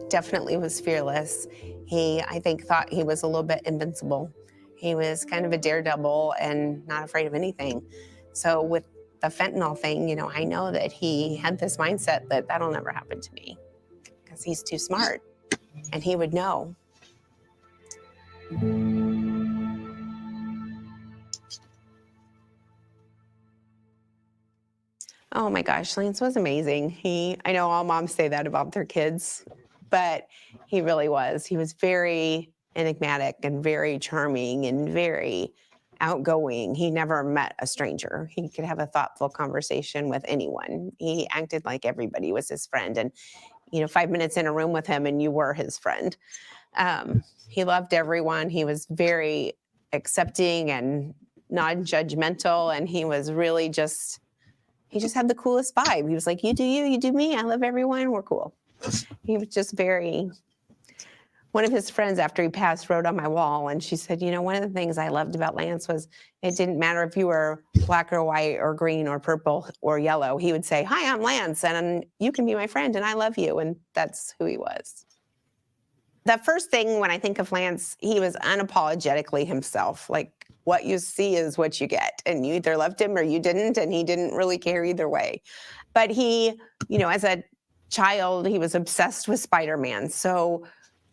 Definitely was fearless. He, I think, thought he was a little bit invincible. He was kind of a daredevil and not afraid of anything. So with the fentanyl thing, you know, I know that he had this mindset that that'll never happen to me because he's too smart and he would know. Oh my gosh, Lance was amazing. I know all moms say that about their kids, but he really was. He was very enigmatic and very charming and very outgoing. He never met a stranger. He could have a thoughtful conversation with anyone. He acted like everybody was his friend. And, you know, 5 minutes in a room with him and you were his friend. He loved everyone. He was very accepting and non-judgmental. And he was really he just had the coolest vibe. He was like, you do you, you do me. I love everyone. We're cool. He was just one of his friends after he passed wrote on my wall and she said, you know, one of the things I loved about Lance was it didn't matter if you were black or white or green or purple or yellow. He would say, hi, I'm Lance and you can be my friend and I love you. And that's who he was. The first thing when I think of Lance, he was unapologetically himself. Like what you see is what you get. And you either loved him or you didn't. And he didn't really care either way. But he, you know, as a child, he was obsessed with Spider-Man. So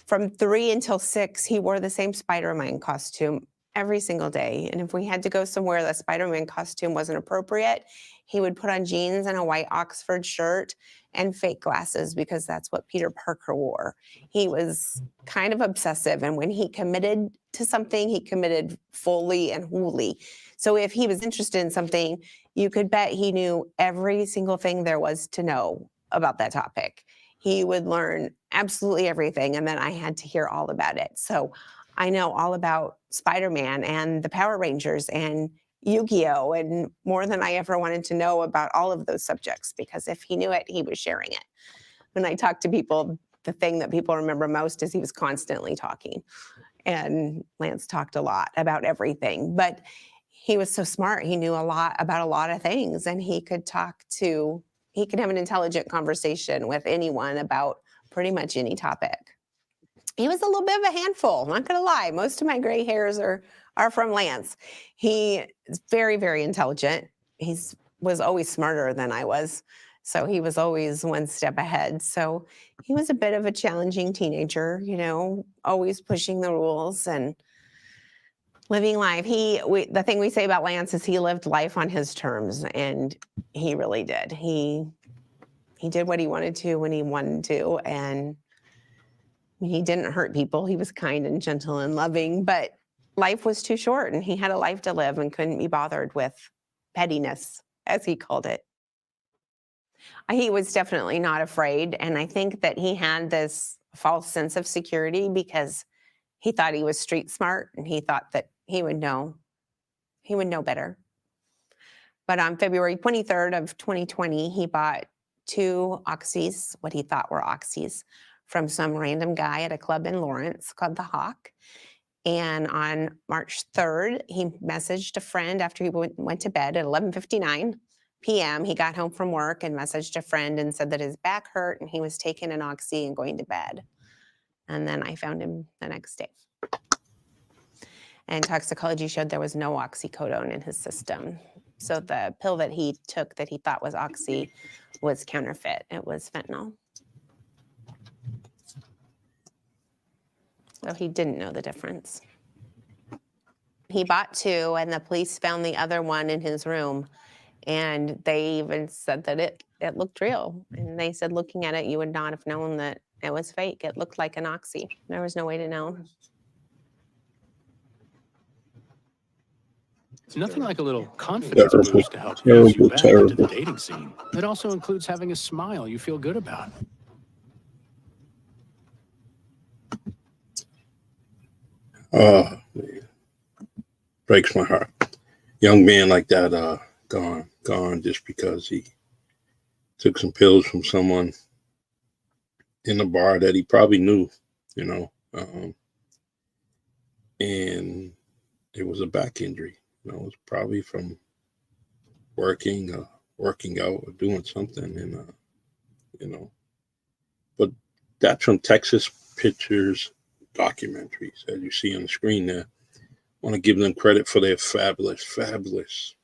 from 3 until 6, he wore the same Spider-Man costume every single day. And if we had to go somewhere the Spider-Man costume wasn't appropriate, he would put on jeans and a white Oxford shirt and fake glasses because that's what Peter Parker wore. He was kind of obsessive. And when he committed to something, he committed fully and wholly. So if he was interested in something, you could bet he knew every single thing there was to know about that topic. He would learn absolutely everything. And then I had to hear all about it. So I know all about Spider-Man and the Power Rangers and Yu-Gi-Oh! And more than I ever wanted to know about all of those subjects, because if he knew it, he was sharing it. When I talk to people, the thing that people remember most is he was constantly talking. And Lance talked a lot about everything, but he was so smart. He knew a lot about a lot of things and he could have an intelligent conversation with anyone about pretty much any topic. He was a little bit of a handful, I'm not gonna lie. Most of my gray hairs are from Lance. He is very, very intelligent. He was always smarter than I was. So he was always one step ahead. So he was a bit of a challenging teenager, you know, always pushing the rules and living life. The thing we say about Lance is he lived life on his terms, and he really did. He did what he wanted to when he wanted to, and he didn't hurt people. He was kind and gentle and loving, but life was too short and he had a life to live and couldn't be bothered with pettiness, as he called it. He was definitely not afraid. And I think that he had this false sense of security because he thought he was street smart and he thought that he would know better. But on February 23rd of 2020, he bought 2 oxys, what he thought were oxys, from some random guy at a club in Lawrence called The Hawk. And on March 3rd, he messaged a friend after he went to bed at 11:59 p.m. He got home from work and messaged a friend and said that his back hurt and he was taking an oxy and going to bed. And then I found him the next day. And toxicology showed there was no oxycodone in his system. So the pill that he took that he thought was oxy was counterfeit. It was fentanyl. So he didn't know the difference. He bought 2 and the police found the other one in his room. And they even said that it looked real. And they said, looking at it, you would not have known that it was fake. It looked like an oxy. There was no way to know. It's nothing like a little confidence boost to help ease you back into the dating scene. It also includes having a smile you feel good about. Breaks my heart. Young man like that, gone just because he took some pills from someone in a bar that he probably knew, you know, and it was a back injury. You know, it was probably from working out or doing something, and you know, but That's from Texas Pictures Documentaries, as you see on the screen there. I want to give them credit for their fabulous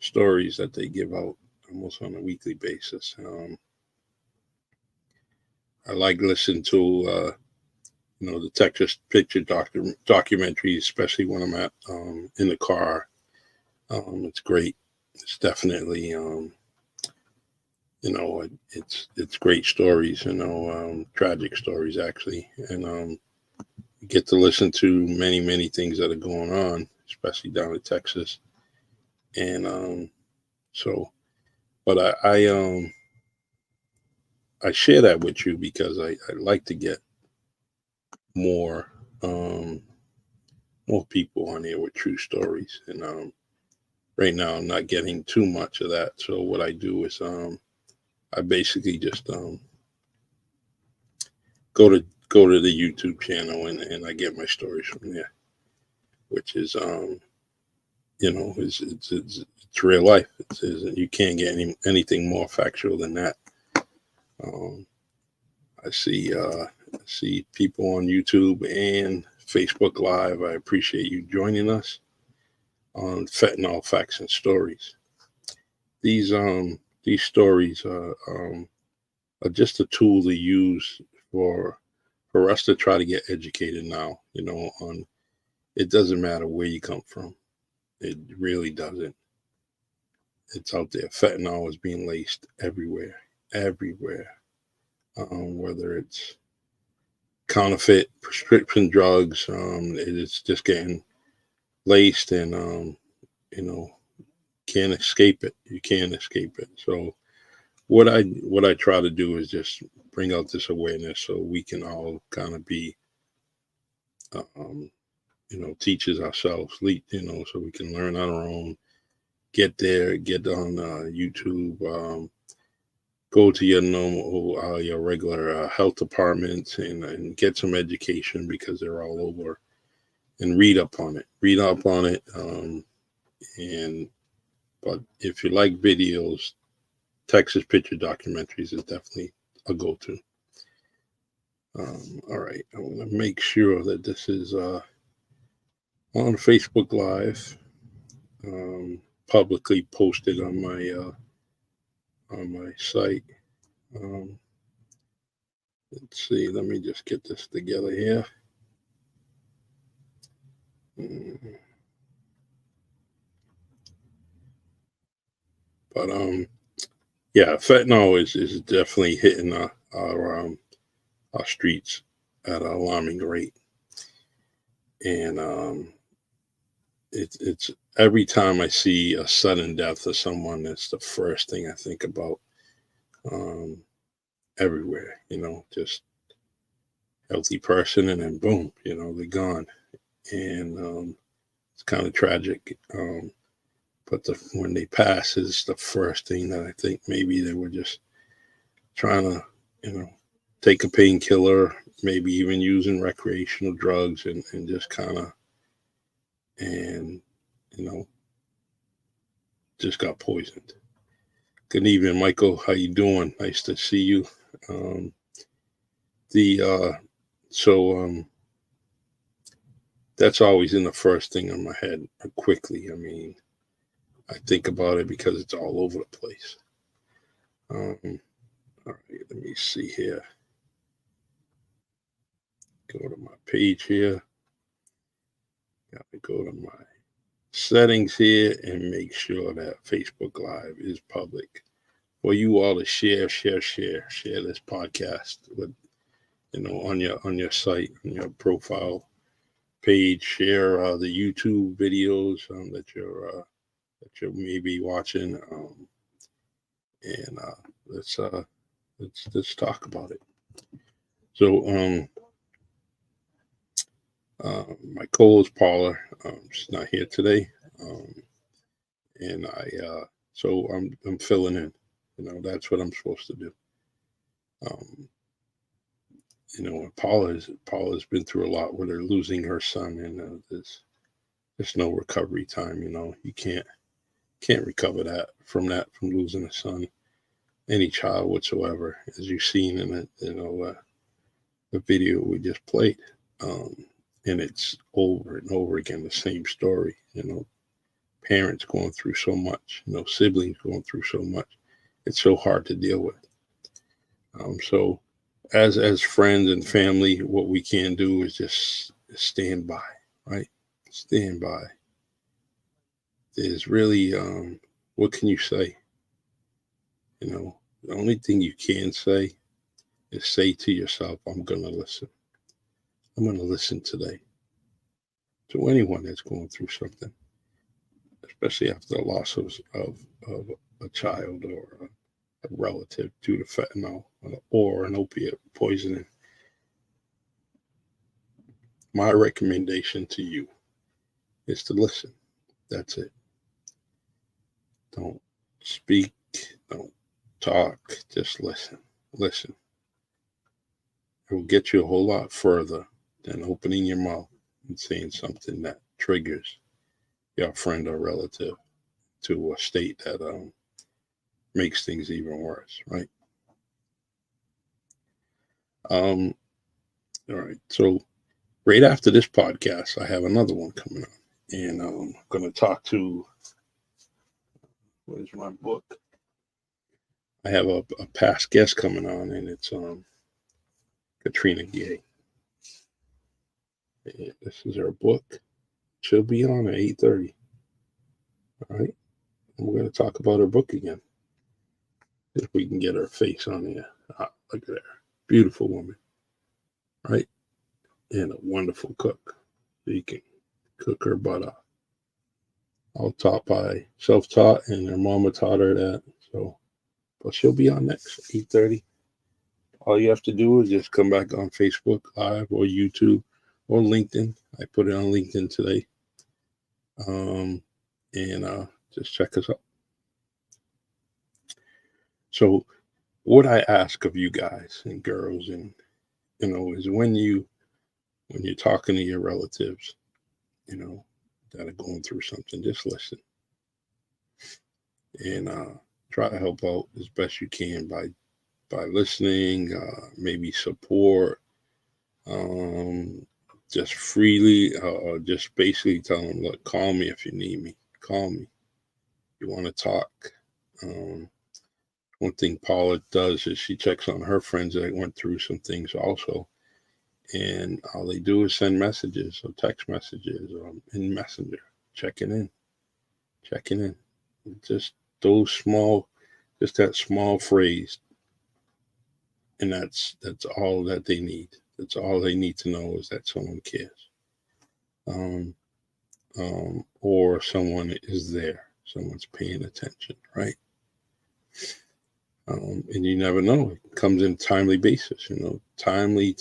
stories that they give out almost on a weekly basis. I like listening to the Texas Picture documentaries, especially when I'm at in the car. It's great. It's definitely it's great stories. Tragic stories actually, and you get to listen to many things that are going on, especially down in Texas, and but I share that with you because I like to get more more people on here with true stories, and right now I'm not getting too much of that. So what I do is I basically just go to the YouTube channel and I get my stories from there, which is it's real life. You can't get anything more factual than that. I see people on YouTube and Facebook Live. I appreciate you joining us on Fentanyl Facts and Stories. These stories are just a tool to use for us to try to get educated now. On it doesn't matter where you come from. It really doesn't. It's out there. Fentanyl is being laced everywhere. Whether it's counterfeit prescription drugs, it's just getting laced, and can't escape it. You can't escape it. So what I try to do is just bring out this awareness so we can all kind of be teachers ourselves, so we can learn on our own, get on YouTube, go to your regular health departments and get some education, because they're all over, and read up on it. But if you like videos, Texas Picture Documentaries is definitely a go-to. All right, I want to make sure that this is on Facebook Live, publicly posted on my site. Let's see. Let me just get this together here. But yeah, fentanyl is definitely hitting our streets at an alarming rate, and it's every time I see a sudden death of someone, that's the first thing I think about. Everywhere, just healthy person, and then boom, they're gone, and it's kind of tragic. But when they pass is the first thing that I think maybe they were just trying to, take a painkiller, maybe even using recreational drugs, and just kind of, and, just got poisoned. Good evening, Michael. How you doing? Nice to see you. That's always in the first thing on my head quickly. I mean, I think about it because it's all over the place. All right, let me see here. Go to my page here. Got to go to my settings here and make sure that Facebook Live is public for you all to share this podcast with, on your site, on your profile page. Share the YouTube videos that you're maybe watching, and let's talk about it. So my co-host Paula, she's not here today, and so I'm filling in. That's what I'm supposed to do. Paula's been through a lot with her losing her son, and there's no recovery time. You can't recover from losing a son, any child whatsoever, as you've seen in it. the video we just played. And it's over and over again, the same story, parents going through so much, siblings going through so much. It's so hard to deal with. So as friends and family, what we can do is just stand by, right? Stand by. There's really, what can you say? The only thing you can say is say to yourself, I'm going to listen. I'm going to listen today to anyone that's going through something, especially after the loss of a child or a relative due to fentanyl or an opiate poisoning. My recommendation to you is to listen. That's it. Don't speak, don't talk, just listen. Listen. It will get you a whole lot further than opening your mouth and saying something that triggers your friend or relative to a state that makes things even worse, right? All right. So right after this podcast, I have another one coming on, and I'm going to talk to. Where's my book? I have a past guest coming on, and it's Katrina Gay. And this is her book. She'll be on at 8:30. All right. And we're going to talk about her book again. If we can get her face on there. Look at her. Beautiful woman. Right? And a wonderful cook. She can cook her butt off. All taught by self-taught, and her mama taught her that. So, but she'll be on next 8:30. All you have to do is just come back on Facebook Live or YouTube or LinkedIn. I put it on LinkedIn today. And just check us out. So what I ask of you guys and girls and is when you're talking to your relatives, that are going through something, just listen. And try to help out as best you can by listening, maybe support, just freely, just basically tell them, look, call me if you need me. Call me. You want to talk. One thing Paula does is she checks on her friends that went through some things also. And all they do is send messages or text messages or in Messenger, checking in. Just that small phrase. And that's all that they need. That's all they need to know is that someone cares. Or someone is there. Someone's paying attention, right? And you never know. It comes in timely basis, timely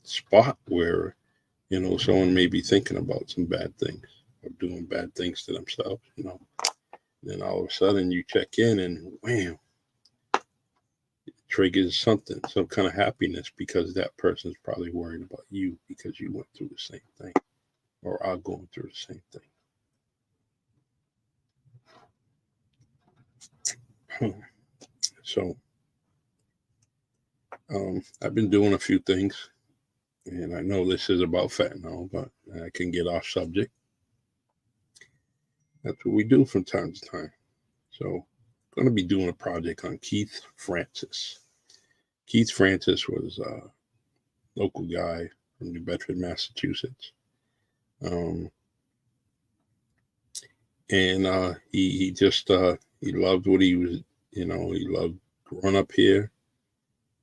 spot where, someone may be thinking about some bad things or doing bad things to themselves, Then all of a sudden you check in and wham, it triggers some kind of happiness because that person's probably worried about you because you went through the same thing or are going through the same thing. So I've been doing a few things, and I know this is about fentanyl, but I can get off subject. That's what we do from time to time. So I'm going to be doing a project on Keith Francis. Keith Francis was a local guy from New Bedford, Massachusetts. And he just he loved what he was, he loved growing up here.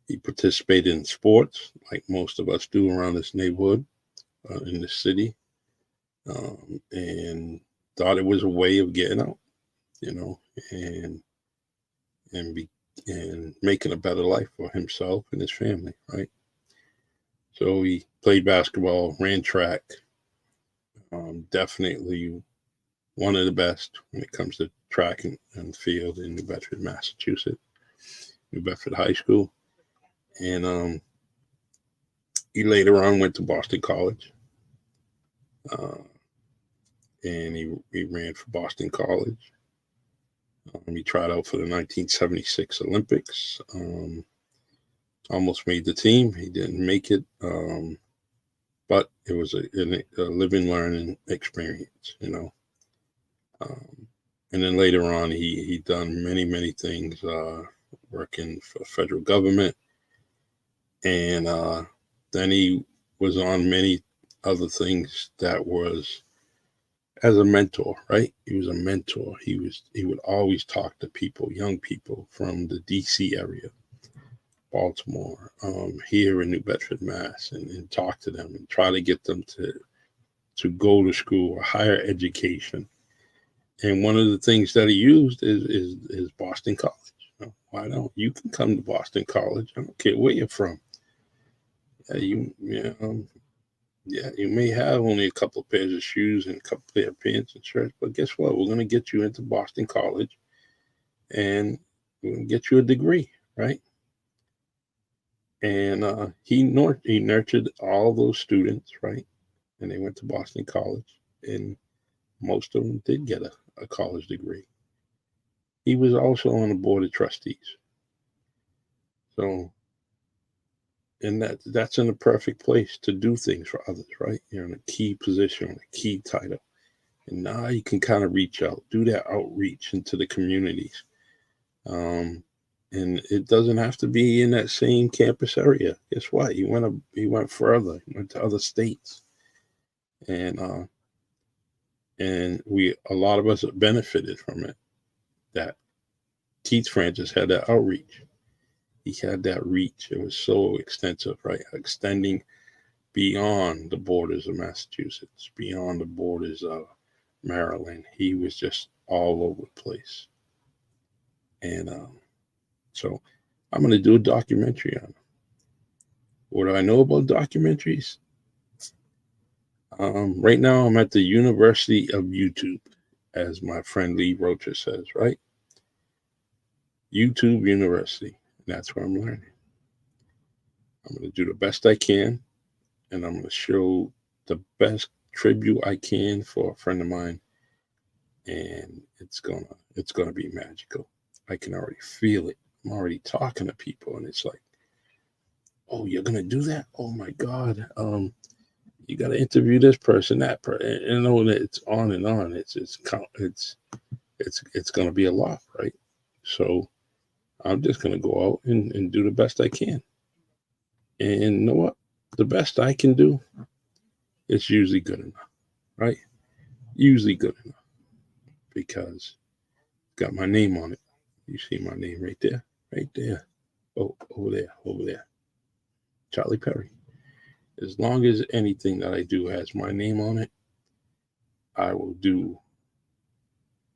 He participated in sports like most of us do around this neighborhood, in the city, and thought it was a way of getting out, and making a better life for himself and his family, right? So he played basketball, ran track, definitely one of the best when it comes to track and field in New Bedford, Massachusetts, New Bedford High School. And he later on went to Boston College. And he ran for Boston College. He tried out for the 1976 Olympics. almost made the team. He didn't make it, but it was a living, learning experience, you know. And then later on, he done many things, working for federal government, and then he was on many other things that was as a mentor, right? He was a mentor. He would always talk to people, young people from the DC area, Baltimore, here in New Bedford, Mass, and talk to them and try to get them to go to school or higher education. And one of the things that he used is Boston College. You know, why don't you can come to Boston College? I don't care where you're from. You may have only a couple of pairs of shoes and a couple of pair of pants and shirts, but guess what? We're going to get you into Boston College, and we're going to get you a degree, right? And he nurtured all those students, right? And they went to Boston College, and most of them did get a college degree. He was also on the board of trustees. So, and that's in a perfect place to do things for others, right? You're in a key position, a key title. And now you can kind of reach out, do that outreach into the communities. And it doesn't have to be in that same campus area. Guess what? He went further. He went to other states. And a lot of us benefited from it. That Keith Francis had that outreach. He had that reach. It was so extensive, right? Extending beyond the borders of Massachusetts, beyond the borders of Maryland. He was just all over the place. And so I'm going to do a documentary on him. What do I know about documentaries? Right now, I'm at the University of YouTube, as my friend Lee Rocha says, right? YouTube University. That's where I'm learning. I'm going to do the best I can, and I'm going to show the best tribute I can for a friend of mine, and it's gonna be magical. I can already feel it. I'm already talking to people, and it's like, oh, you're gonna do that? Oh my God! You got to interview this person, that person, and know that it's on and on. It's gonna be a lot, right? So I'm just gonna go out and do the best I can. And you know what? The best I can do is usually good enough, right? Usually good enough, because it's got my name on it. You see my name right there, right there. Oh, over there. Charlie Perry. As long as anything that I do has my name on it, I will do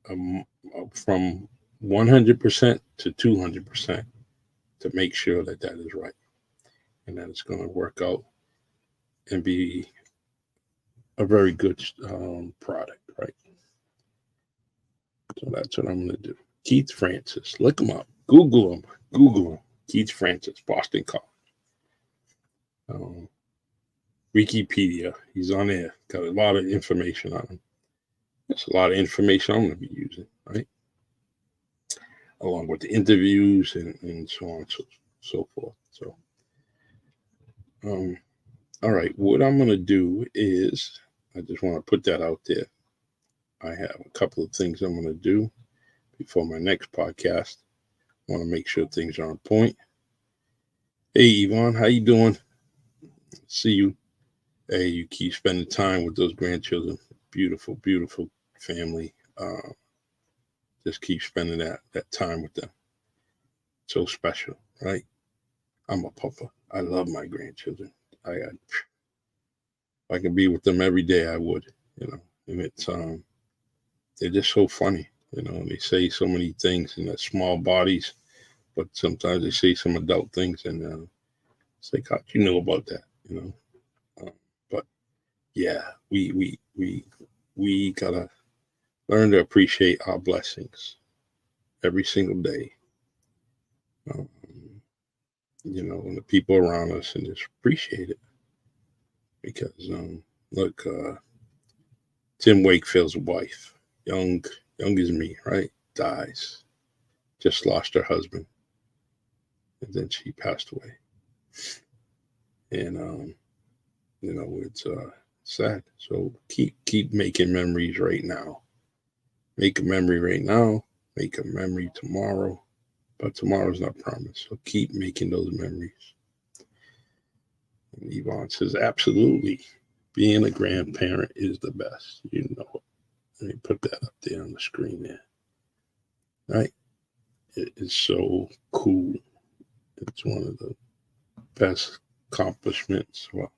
from 100% to 200% to make sure that is right, and that it's going to work out and be a very good product, right? So that's what I'm going to do. Keith Francis, look him up, Google him. Keith Francis, Boston College. Wikipedia, he's on there. Got a lot of information on him. That's a lot of information I'm going to be using, right? Along with the interviews and so on and so forth. So, all right, what I'm going to do is I just want to put that out there. I have a couple of things I'm going to do before my next podcast. I want to make sure things are on point. Hey, Yvonne, how you doing? See you. Hey, you keep spending time with those grandchildren. Beautiful, beautiful family. Just keep spending that time with them. So special, right? I'm a papa. I love my grandchildren. If I could be with them every day, I would. You know, and it's they're just so funny. You know, they say so many things in their small bodies, but sometimes they say some adult things, and it's like, how'd you know about that? You know, but yeah, we gotta learn to appreciate our blessings every single day. You know, and the people around us, and just appreciate it. Because look, Tim Wakefield's wife, young as me, right, dies. Just lost her husband, and then she passed away. And it's sad. So keep making memories right now. Make a memory right now. Make a memory tomorrow. But tomorrow's not promised. So keep making those memories. And Yvonne says, absolutely. Being a grandparent is the best. You know it. Let me put that up there on the screen there. Right? It is so cool. It's one of the best accomplishments. Well,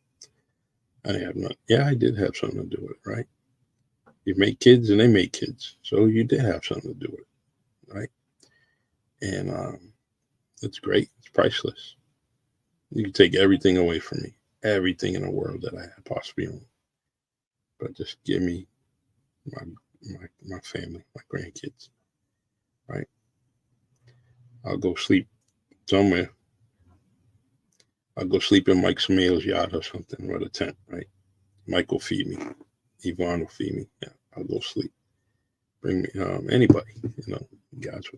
I have not. Yeah, I did have something to do with it, right? You make kids and they make kids. So you did have something to do with it, right? And it's great. It's priceless. You can take everything away from me, everything in the world that I possibly own. But just give me my family, my grandkids, right? I'll go sleep somewhere. I'll go sleep in Mike Samail's yacht or something with a tent, right? Mike will feed me. Yvonne will feed me. Yeah, I'll go sleep. Bring me anybody, guys.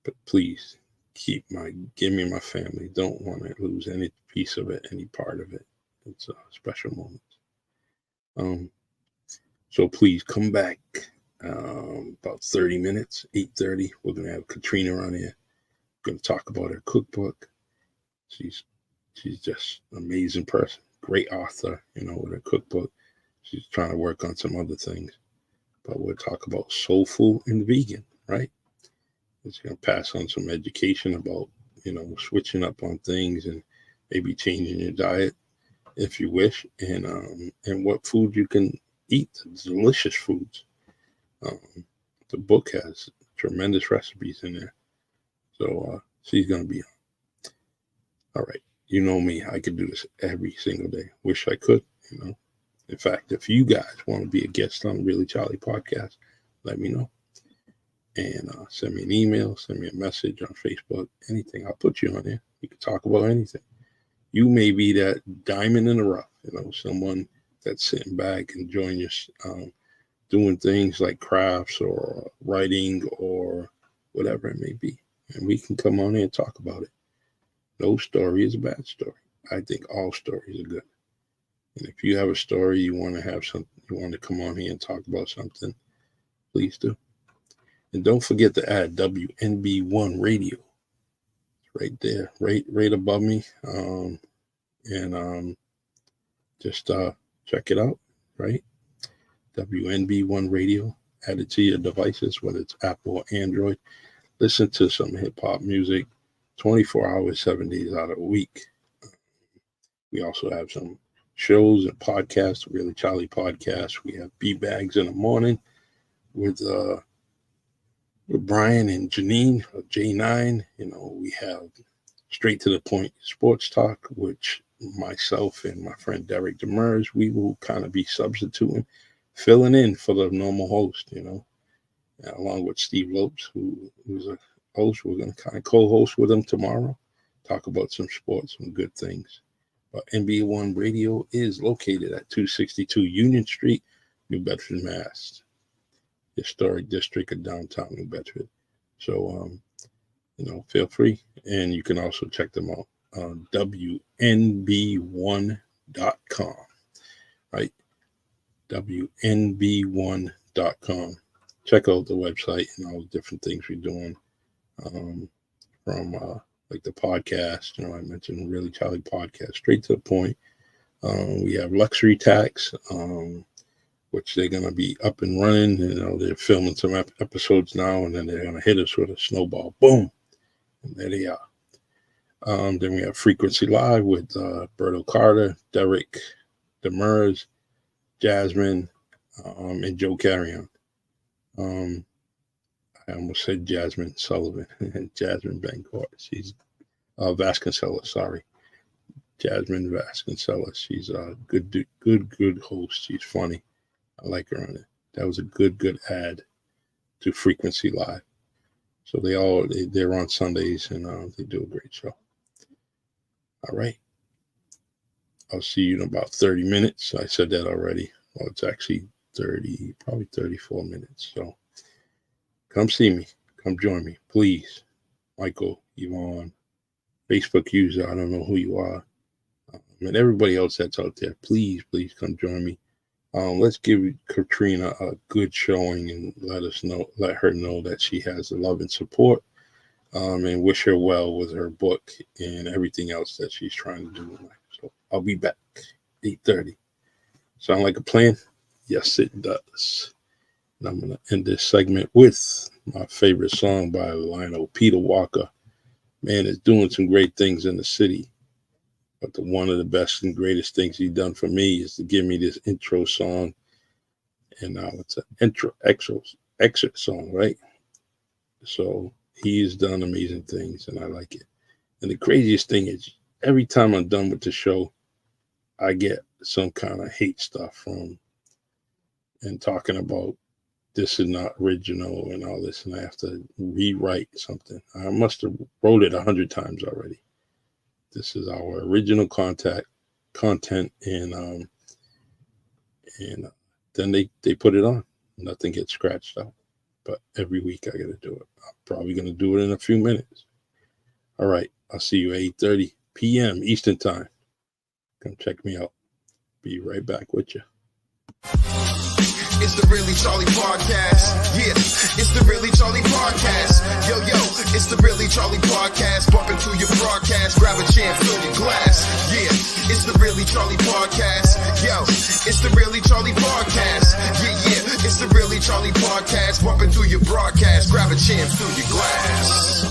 But please give me my family. Don't want to lose any piece of it, any part of it. It's a special moment. So please come back about 30 minutes, 8:30. We're gonna have Katrina on here. We're gonna talk about her cookbook. She's just an amazing person, great author, with her cookbook. She's trying to work on some other things. But we'll talk about soulful and vegan, right? It's going to pass on some education about, switching up on things and maybe changing your diet if you wish, and what food you can eat, delicious foods. The book has tremendous recipes in there. So she's going to be on. All right. You know me. I could do this every single day. Wish I could, In fact, if you guys want to be a guest on the Really Charlie podcast, let me know. And send me an email, send me a message on Facebook, anything. I'll put you on there. You can talk about anything. You may be that diamond in the rough, someone that's sitting back, enjoying your, doing things like crafts or writing or whatever it may be. And we can come on here and talk about it. No story is a bad story. I think all stories are good. And if you have a story, you want to have something, you want to come on here and talk about something, please do. And don't forget to add WNB1 Radio. It's right there, right above me. Just check it out, right? WNB1 Radio. Add it to your devices, whether it's Apple or Android. Listen to some hip-hop music 24 hours, 7 days out of a week. We also have some shows and podcasts, Really Charlie podcast. We have B-Bags in the morning with Brian and Janine of J9. We have Straight to the Point Sports Talk, which myself and my friend Derek Demers, we will kind of be substituting, filling in for the normal host, along with Steve Lopes, who's a host. We're going to kind of co-host with him tomorrow, talk about some sports, some good things. But NB1 Radio is located at 262 Union Street, New Bedford, Mass. Historic district of downtown New Bedford. So, feel free. And you can also check them out on WNB1.com, right? WNB1.com. Check out the website and all the different things we're doing from like the podcast. I mentioned Really Charlie podcast, Straight to the Point. We have Luxury Tax, which they're going to be up and running. They're filming some episodes now, and then they're going to hit us with a snowball. Boom. And there they are. Then we have Frequency Live with Berto Carter, Derek Demers, Jasmine, and Joe Carrion. I almost said Jasmine Sullivan. Jasmine Bancourt. She's Vasconcelos, sorry. Jasmine Vasconcelos. She's a good host. She's funny. I like her on it. That was a good ad to Frequency Live. So they're on Sundays, and they do a great show. All right. I'll see you in about 30 minutes. I said that already. Well, it's actually probably 34 minutes. So come see me. Come join me, please. Michael, Yvonne, Facebook user, I don't know who you are. And everybody else that's out there, please come join me. Let's give Katrina a good showing and let her know that she has the love and support, and wish her well with her book and everything else that she's trying to do in life. So I'll be back 8:30. Sound like a plan? Yes, it does. And I'm going to end this segment with my favorite song by Lionel Peter Walker. Man is doing some great things in the city. But one of the best and greatest things he's done for me is to give me this intro song. And now it's an exit song, right? So he's done amazing things, and I like it. And the craziest thing is, every time I'm done with the show, I get some kind of hate stuff from and talking about this is not original and all this, and I have to rewrite something. I must have wrote it 100 times already. This is our original content, and then they put it on. Nothing gets scratched out. But every week I got to do it. I'm probably going to do it in a few minutes. All right. I'll see you at 8:30 p.m. Eastern Time. Come check me out. Be right back with you. It's the Really Charlie Podcast. Yeah, it's the Really Charlie Podcast. Yo, it's the Really Charlie Podcast. Bumping through your broadcast. Grab a chair, fill your glass. Yeah, it's the Really Charlie Podcast. Yo, it's the Really Charlie Podcast. Yeah, it's the Really Charlie Podcast. Bumping through your broadcast. Grab a chair, fill your glass.